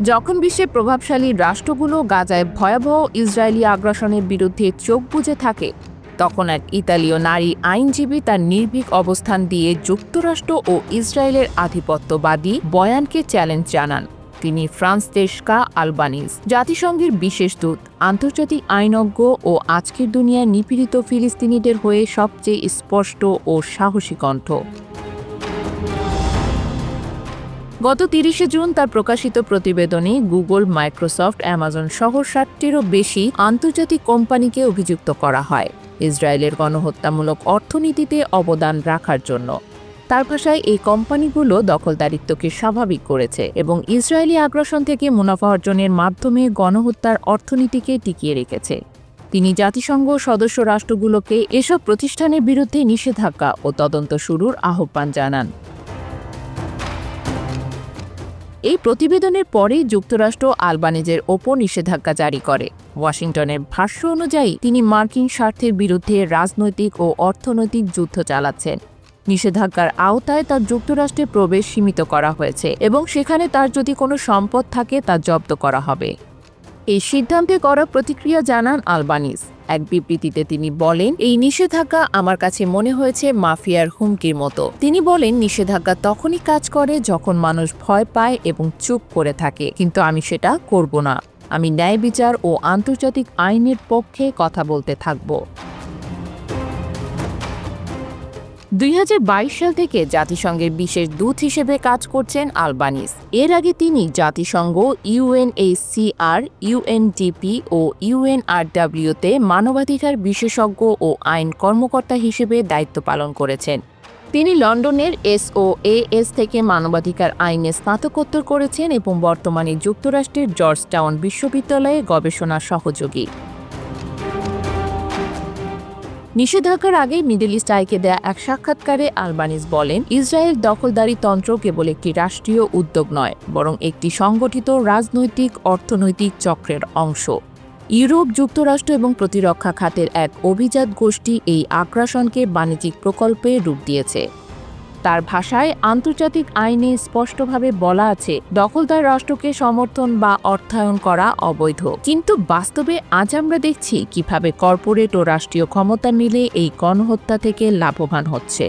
যখন বিশ্বের প্রভাবশালী রাষ্ট্রগুলো গাজায় ভয়াবহ ইসরায়েলি আগ্রাসনের বিরুদ্ধে চোখ বুজে থাকে, তখন এক ইতালীয় নারী আইনজীবী তার নির্ভীক অবস্থান দিয়ে যুক্তরাষ্ট্র ও ইসরায়েলের আধিপত্যবাদী বয়ানকে চ্যালেঞ্জ জানান। তিনি ফ্রান্সেস্কা আলবানিজ, জাতিসংঘের বিশেষ দূত, আন্তর্জাতিক আইনজ্ঞ ও আজকের দুনিয়ায় নিপীড়িত ফিলিস্তিনিদের হয়ে সবচেয়ে স্পষ্ট ও সাহসী কণ্ঠ। গত ৩০ জুন তার প্রকাশিত প্রতিবেদনে গুগল, মাইক্রোসফট, অ্যামাজন সহ ৬০টিরও বেশি আন্তর্জাতিক কোম্পানিকে অভিযুক্ত করা হয় ইসরায়েলের গণহত্যামূলক অর্থনীতিতে অবদান রাখার জন্য। তার ভাষায়, এই কোম্পানিগুলো দখলদারিত্বকে স্বাভাবিক করেছে এবং ইসরায়েলি আগ্রাসন থেকে মুনাফা অর্জনের মাধ্যমে গণহত্যার অর্থনীতিকে টিকিয়ে রেখেছে। তিনি জাতিসংঘ সদস্য রাষ্ট্রগুলোকে এসব প্রতিষ্ঠানের বিরুদ্ধে নিষেধাজ্ঞা ও তদন্ত শুরুর আহ্বান জানান। এই প্রতিবেদনের পরে যুক্তরাষ্ট্র আলবানিজের ওপর নিষেধাজ্ঞা জারি করে। ওয়াশিংটনের ভাষ্য অনুযায়ী তিনি মার্কিন স্বার্থের বিরুদ্ধে রাজনৈতিক ও অর্থনৈতিক যুদ্ধ চালাচ্ছেন। নিষেধাজ্ঞার আওতায় তার যুক্তরাষ্ট্রে প্রবেশ সীমিত করা হয়েছে এবং সেখানে তার যদি কোনো সম্পদ থাকে তা জব্দ করা হবে। এই সিদ্ধান্তে করা প্রতিক্রিয়া জানান আলবানিজ। এক বিবৃতিতে তিনি বলেন, এই নিষেধাজ্ঞা আমার কাছে মনে হয়েছে মাফিয়ার হুমকির মতো। তিনি বলেন, নিষেধাজ্ঞা তখনই কাজ করে যখন মানুষ ভয় পায় এবং চুপ করে থাকে, কিন্তু আমি সেটা করব না। আমি ন্যায় বিচার ও আন্তর্জাতিক আইনের পক্ষে কথা বলতে থাকব। ২০২২ সাল থেকে জাতিসংঘের বিশেষ দূত হিসেবে কাজ করছেন আলবানিজ। এর আগে তিনি জাতিসংঘ, ইউএনএইচসিআর, ইউএনডিপি ও ইউএনআরডব্লিউতে মানবাধিকার বিশেষজ্ঞ ও আইন কর্মকর্তা হিসেবে দায়িত্ব পালন করেছেন। তিনি লন্ডনের SOAS থেকে মানবাধিকার আইনে স্নাতকোত্তর করেছেন এবং বর্তমানে যুক্তরাষ্ট্রের জর্জটাউন বিশ্ববিদ্যালয়ে গবেষণা সহযোগী। নিষেধাজ্ঞার আগে মিডল ইস্ট আইকে দেয়া এক সাক্ষাৎকারে আলবানিজ বলেন, ইসরায়েল দখলদারি তন্ত্র কেবল একটি রাষ্ট্রীয় উদ্যোগ নয়, বরং একটি সংগঠিত রাজনৈতিক অর্থনৈতিক চক্রের অংশ। ইউরোপ, যুক্তরাষ্ট্র এবং প্রতিরক্ষা খাতের এক অভিজাত গোষ্ঠী এই আগ্রাসনকে বাণিজ্যিক প্রকল্পে রূপ দিয়েছে। তার ভাষায়, আন্তর্জাতিক আইনে স্পষ্টভাবে বলা আছে, দখলদার রাষ্ট্রকে সমর্থন বা অর্থায়ন করা অবৈধ। কিন্তু বাস্তবে আজ আমরা দেখছি কিভাবে কর্পোরেট ও রাষ্ট্রীয় ক্ষমতা মিলে এই গণহত্যা থেকে লাভবান হচ্ছে।